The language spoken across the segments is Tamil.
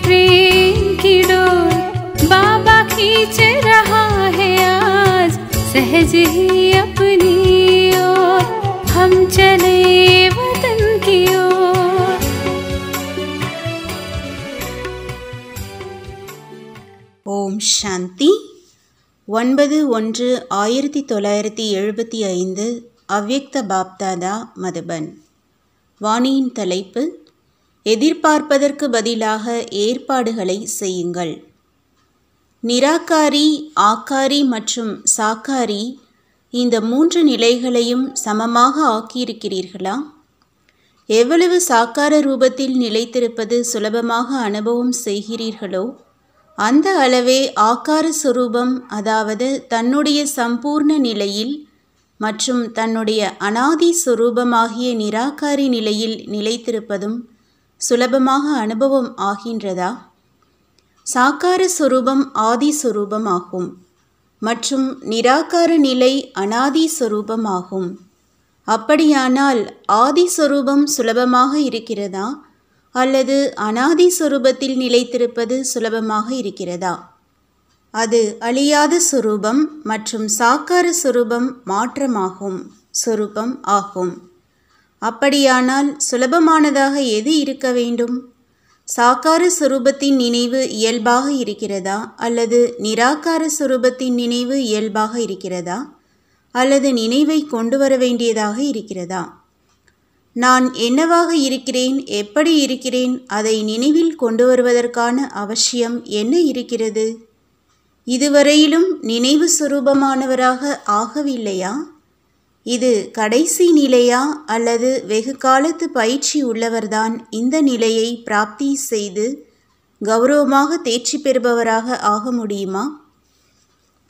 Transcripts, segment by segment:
प्रेम की डोर बाबा खींच रहा है आज, सहज ही अपनी ओर हम चले वतन की ओर। ஓம் சாந்தி. 9/1/1975 அவ்யக்த பாப்தாதா மதுபன். வாணியின் தலைப்பு: எதிர்பார்ப்பதற்கு பதிலாக ஏற்பாடுகளை செய்யுங்கள். நிராகாரி, ஆக்காரி மற்றும் சாக்காரி, இந்த 3 நிலைகளையும் சமமாக ஆக்கியிருக்கிறீர்களா? எவ்வளவு சாக்கார ரூபத்தில் நிலைத்திருப்பது சுலபமாக அனுபவம் செய்கிறீர்களோ அந்த அளவே ஆக்கார சுரூபம், அதாவது தன்னுடைய சம்பூர்ண நிலையில் மற்றும் தன்னுடைய அனாதி சுரூபமாகிய நிராகாரி நிலையில் நிலைத்திருப்பதும் சுலபமாக அனுபவம் ஆகின்றதா? சாக்கார சுரூபம் ஆதி சுரூபம் ஆகும் மற்றும் நிராகார நிலை அனாதி சுரூபம் ஆகும். அப்படியானால் ஆதி சுரூபம் சுலபமாக இருக்கிறதா அல்லது அனாதி சுரூபத்தில் நிலைத்திருப்பது சுலபமாக இருக்கிறதா? அது அழியாத சுரூபம் மற்றும் சாக்கார சுரூபம் மாற்றமாகும் சுரூபம் ஆகும். அப்படியானால் சுலபமானதாக எது இருக்க வேண்டும்? சாக்கார சுரூபத்தின் நினைவு இயல்பாக இருக்கிறதா அல்லது நிராகார சுரூபத்தின் நினைவு இயல்பாக இருக்கிறதா அல்லது நினைவை கொண்டு வர வேண்டியதாக இருக்கிறதா? நான் என்னவாக இருக்கிறேன், எப்படி இருக்கிறேன், அதை நினைவில் கொண்டு வருவதற்கான அவசியம் என்ன இருக்கிறது? இதுவரையிலும் நினைவு சுரூபமானவராக ஆகவில்லையா? இது கடைசி நிலையா அல்லது வெகு காலத்து பயிற்சி உள்ளவர்தான் இந்த நிலையை பிராப்தி செய்து கௌரவமாக தேர்ச்சி பெறுபவராக ஆக முடியுமா?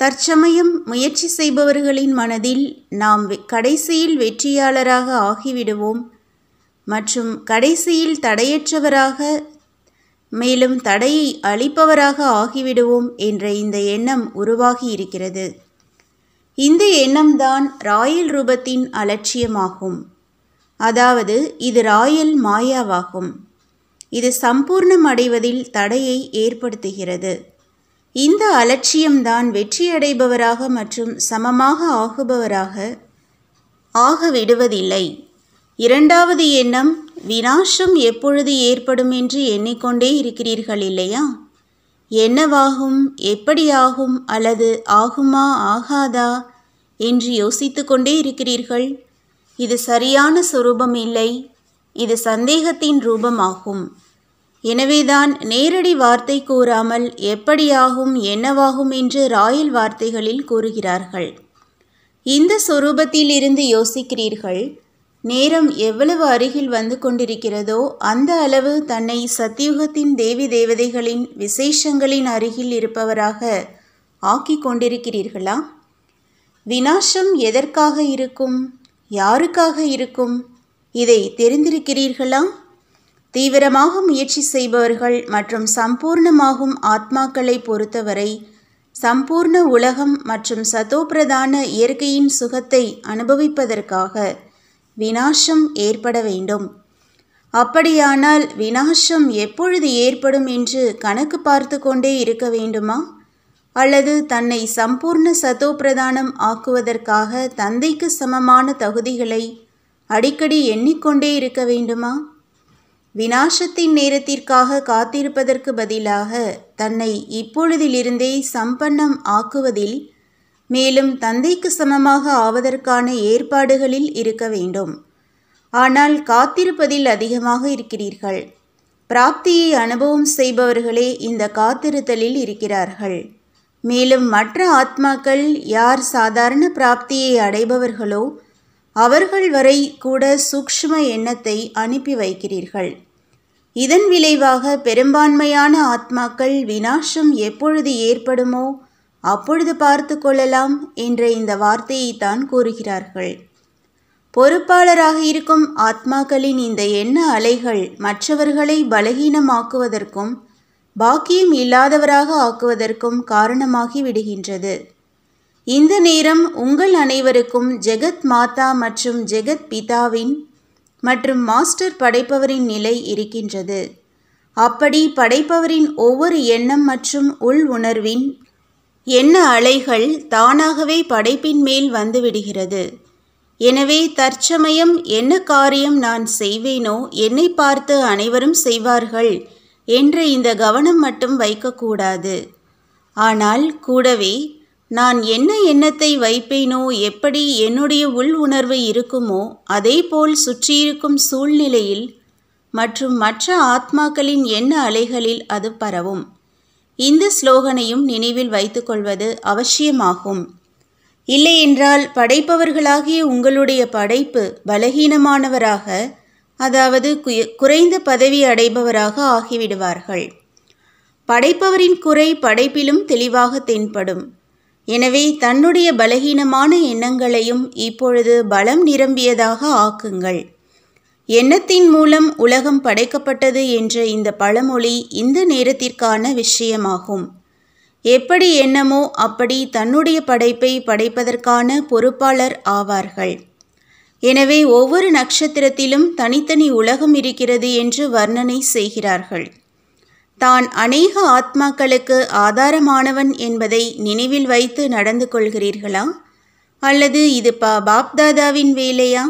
தற்சமயம் முயற்சி செய்பவர்களின் மனதில் நாம் கடைசியில் வெற்றியாளராக ஆகிவிடுவோம் மற்றும் கடைசியில் தடையற்றவராக, மேலும் தடையை அளிப்பவராக ஆகிவிடுவோம் என்ற இந்த எண்ணம் உருவாகி இருக்கிறது. இந்த எண்ணம்தான் ராயல் ரூபத்தின் அலட்சியமாகும். அதாவது இது ராயல் மாயாவாகும். இது சம்பூர்ணம் அடைவதில் தடையை ஏற்படுத்துகிறது. இந்த அலட்சியம்தான் வெற்றியடைபவராக மற்றும் சமமாக ஆகுபவராக ஆகவிடுவதில்லை. இரண்டாவது எண்ணம், விநாசம் எப்பொழுது ஏற்படும் என்று எண்ணிக்கொண்டே இருக்கிறீர்கள் இல்லையா? என்னவாகும், எப்படி ஆகும், அல்லது ஆகுமா ஆகாதா என்று யோசித்து கொண்டே இருக்கிறீர்கள். இது சரியான சுரூபம் இல்லை, இது சந்தேகத்தின் ரூபமாகும். எனவேதான் நேரடி வார்த்தை கூறாமல் எப்படியாகும், என்னவாகும் என்று ராயல் வார்த்தைகளில் கூறுகிறார்கள். இந்த சொரூபத்தில் இருந்து யோசிக்கிறீர்கள். நேரம் எவ்வளவு அருகில் வந்து கொண்டிருக்கிறதோ அந்த அளவு தன்னை சத்தியுகத்தின் தேவி தேவதைகளின் விசேஷங்களின் அருகில் இருப்பவராக ஆக்கி கொண்டிருக்கிறீர்களா? விநாசம் எதற்காக இருக்கும், யாருக்காக இருக்கும், இதை தெரிந்திருக்கிறீர்களா? தீவிரமாக முயற்சி செய்பவர்கள் மற்றும் சம்பூர்ணமாகும் ஆத்மாக்களை பொறுத்தவரை சம்பூர்ண உலகம் மற்றும் சதோப்பிரதான இயற்கையின் சுகத்தை அனுபவிப்பதற்காக விநாசம் ஏற்பட வேண்டும். அப்படியானால் விநாசம் எப்பொழுது ஏற்படும் என்று கணக்கு பார்த்து கொண்டே இருக்க வேண்டுமா? அல்லது தன்னை சம்பூர்ண சதோப்பிரதானம் ஆக்குவதற்காக தந்தைக்கு சமமான தகுதிகளை அடிக்கடி எண்ணிக்கொண்டே இருக்க வேண்டுமா? விநாசத்தின் நேரத்திற்காக காத்திருப்பதற்கு பதிலாக தன்னை இப்பொழுதிலிருந்தே சம்பன்னம் ஆக்குவதில், மேலும் தந்தைக்கு சமமாக ஆவதற்கான ஏற்பாடுகளில் இருக்க வேண்டும். ஆனால் காத்திருப்பதில் அதிகமாக இருக்கிறீர்கள். பிராப்தியை அனுபவம் செய்பவர்களே இந்த காத்திருத்தலில் இருக்கிறார்கள். மேலும் மற்ற ஆத்மாக்கள் யார் சாதாரண பிராப்தியை அடைபவர்களோ அவர்கள் வரை கூட சூக்ஷ்ம எண்ணத்தை அனுப்பி வைக்கிறீர்கள். இதன் விளைவாக பெரும்பான்மையான ஆத்மாக்கள் விநாசம் எப்பொழுது ஏற்படுமோ அப்பொழுது பார்த்து கொள்ளலாம் என்ற இந்த வார்த்தையை தான் கூறுகிறார்கள். பொறுப்பாளராக இருக்கும் ஆத்மாக்களின் இந்த எண்ண அலைகள் மற்றவர்களை பலகீனமாக்குவதற்கும் பாக்கியம் இல்லாதவராக ஆக்குவதற்கும் காரணமாகி விடுகின்றது. இந்த நேரம் உங்கள் அனைவருக்கும் ஜெகத் மாதா மற்றும் ஜெகத் பிதாவின் மற்றும் மாஸ்டர் படைப்பவரின் நிலை இருக்கின்றது. அப்படி படைப்பவரின் ஒவ்வொரு எண்ணம் மற்றும் உள் உணர்வின் எண்ண அலைகள் தானாகவே படைப்பின் மேல் வந்துவிடுகிறது. எனவே தற்சமயம் என்ன காரியம் நான் செய்வேனோ என்னை பார்த்து அனைவரும் செய்வார்கள் என்ற இந்த கவனம் மட்டும் வைக்கக்கூடாது. ஆனால் கூடவே நான் என்ன எண்ணத்தை வைப்பேனோ, எப்படி என்னுடைய உள் உணர்வு இருக்குமோ அதேபோல் சுற்றியிருக்கும் சூழ்நிலையில் மற்றும் மற்ற ஆத்மாக்களின் எண்ண அலைகளில் அது பரவும். இந்த ஸ்லோகனையும் நினைவில் வைத்துக்கொள்வது அவசியமாகும். இல்லையென்றால் படைப்பவர்களாகிய உங்களுடைய படைப்பு பலகீனமானவராக, அதாவது குறைந்த பதவி அடைபவராக ஆகிவிடுவார்கள். படைப்பவரின் குறை படைப்பிலும் தெளிவாக தென்படும். எனவே தன்னுடைய பலகீனமான எண்ணங்களையும் இப்பொழுது பலம் நிரம்பியதாக ஆக்குங்கள். எண்ணத்தின் மூலம் உலகம் படைக்கப்பட்டது என்ற இந்த பழமொழி இந்த நேரத்திற்கான விஷயமாகும். எப்படி எண்ணமோ அப்படி தன்னுடைய படைப்பை படைப்பதற்கான பொறுப்பாளர் ஆவார்கள். எனவே ஒவ்வொரு நட்சத்திரத்திலும் தனித்தனி உலகம் இருக்கிறது என்று வர்ணனை செய்கிறார்கள். தான் அநேக ஆத்மாக்களுக்கு ஆதாரமானவன் என்பதை நினைவில் வைத்து நடந்து கொள்கிறீர்களா? அல்லது இது பாப்தாதாவின் வேலையா?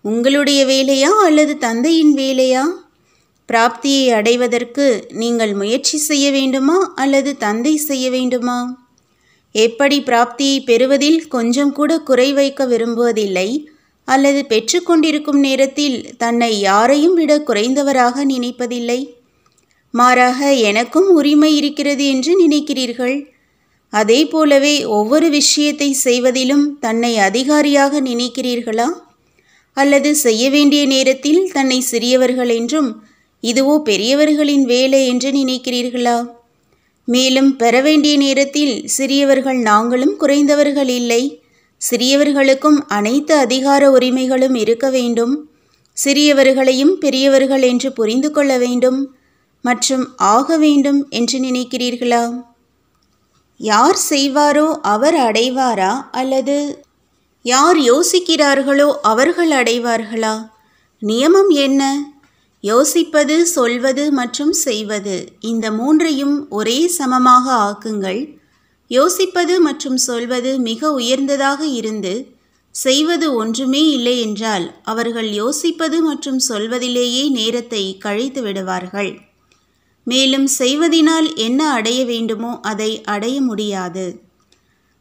உங்களுடைய வேலையா அல்லது தந்தையின் வேலையா? பிராப்தியை அடைவதற்கு நீங்கள் முயற்சி செய்ய வேண்டுமா அல்லது தந்தை செய்ய வேண்டுமா? எப்படி பிராப்தியை பெறுவதில் கொஞ்சம் கூட குறை வைக்க விரும்புவதில்லை அல்லது பெற்றுக்கொண்டிருக்கும் நேரத்தில் தன்னை யாரையும் விட குறைந்தவராக நினைப்பதில்லை. மாறாக எனக்கும் உரிமை இருக்கிறது என்று நினைக்கிறீர்கள். அதே போலவே ஒவ்வொரு விஷயத்தை செய்வதிலும் தன்னை அதிகாரியாக நினைக்கிறீர்களா? அல்லது செய்ய வேண்டிய நேரத்தில் தன்னை சிறியவர்கள் என்றும் இதுவோ பெரியவர்களின் வேலை என்று நினைக்கிறீர்களா? மேலும் பெற வேண்டிய நேரத்தில் சிறியவர்கள் நாங்களும் குறைந்தவர்கள் இல்லை, சிறியவர்களுக்கும் அனைத்து அதிகார உரிமைகளும் இருக்க வேண்டும், சிறியவர்களையும் பெரியவர்கள் என்று புரிந்து கொள்ள வேண்டும் மற்றும் ஆக வேண்டும் என்று நினைக்கிறீர்களா? யார் செய்வாரோ அவர் அடைவாரா அல்லது யார் யோசிக்கிறார்களோ அவர்கள் அடைவார்களா? நியமம் என்ன? யோசிப்பது, சொல்வது மற்றும் செய்வது, இந்த மூன்றையும் ஒரே சமமாக ஆக்குங்கள். யோசிப்பது மற்றும் சொல்வது மிக உயர்ந்ததாக இருந்து செய்வது ஒன்றுமே இல்லை என்றால் அவர்கள் யோசிப்பது மற்றும் சொல்வதிலேயே நேரத்தை கழித்து விடுவார்கள். மேலும் செய்வதினால் என்ன அடைய வேண்டுமோ அதை அடைய முடியாது.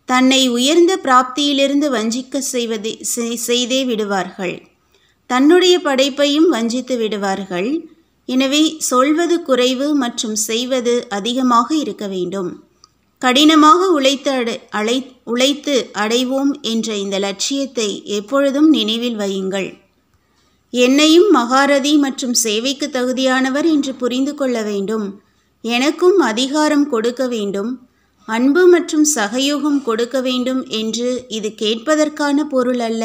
தன்னை உயர்ந்த பிராப்தியிலிருந்து வஞ்சிக்க செய்தே விடுவார்கள். தன்னுடைய படைப்பையும் வஞ்சித்து விடுவார்கள். எனவே சொல்வது குறைவு மற்றும் செய்வது அதிகமாக இருக்க வேண்டும். கடினமாக உழைத்து அடைவோம் என்ற இந்த லட்சியத்தை எப்பொழுதும் நினைவில் வையுங்கள். என்னையும் மகாரதி மற்றும் சேவைக்கு தகுதியானவர் என்று புரிந்து கொள்ள வேண்டும். எனக்கும் அதிகாரம் கொடுக்க வேண்டும், அன்பு மற்றும் சகயோகம் கொடுக்க வேண்டும் என்று இது கேட்பதற்கான பொருள் அல்ல.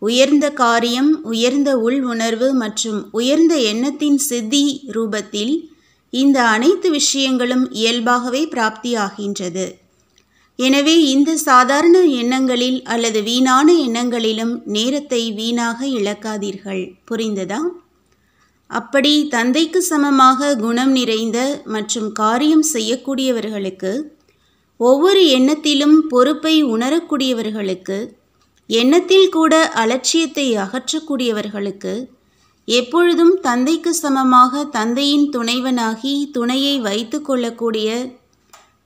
உயர்ந்த காரியம், உயர்ந்த உள் உணர்வு மற்றும் உயர்ந்த எண்ணத்தின் சித்தி ரூபத்தில் இந்த அனைத்து விஷயங்களும் இயல்பாகவே பிராப்தியாகின்றது. எனவே இந்த சாதாரண எண்ணங்களில் அல்லது வீணான எண்ணங்களிலும் நேரத்தை வீணாக இழக்காதீர்கள். புரிந்ததா? அப்படி தந்தைக்கு சமமாக குணம் நிறைந்த மற்றும் காரியம் செய்யக்கூடியவர்களுக்கு, ஒவ்வொரு எண்ணத்திலும் பொறுப்பை உணரக்கூடியவர்களுக்கு, எண்ணத்தில் கூட அலட்சியத்தை அகற்றக்கூடியவர்களுக்கு, எப்பொழுதும் தந்தைக்கு சமமாக தந்தையின் துணைவனாகி துணையை வைத்து கொள்ளக்கூடிய,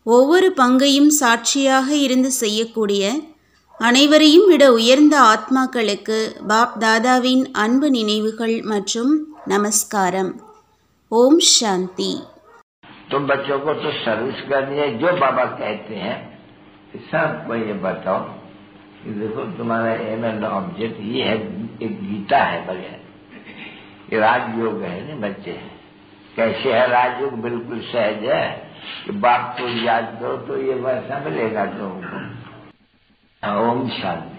ஒவ்வொரு பங்கையும் சாட்சியாக இருந்து செய்யக்கூடிய, அனைவரையும் விட உயர்ந்த ஆத்மாக்களுக்கு பாப் தாதாவின் அன்பு நினைவுகள் மற்றும் நமஸ்காரம். ஓம் சாந்தி. तुम बच्चों को तो सर्विस करनी है, जो बाबा कहते हैं सबको ये बताओ कि देखो तुम्हारा एम एंड ऑब्जेक्ट ये है, एक गीता है बगैर, ये राजयोग है ना बच्चे। कैसे है राजयोग? बिल्कुल सहज है कि बाप को याद करो तो ये वैसा मिलेगा तुमको। ओम शांति।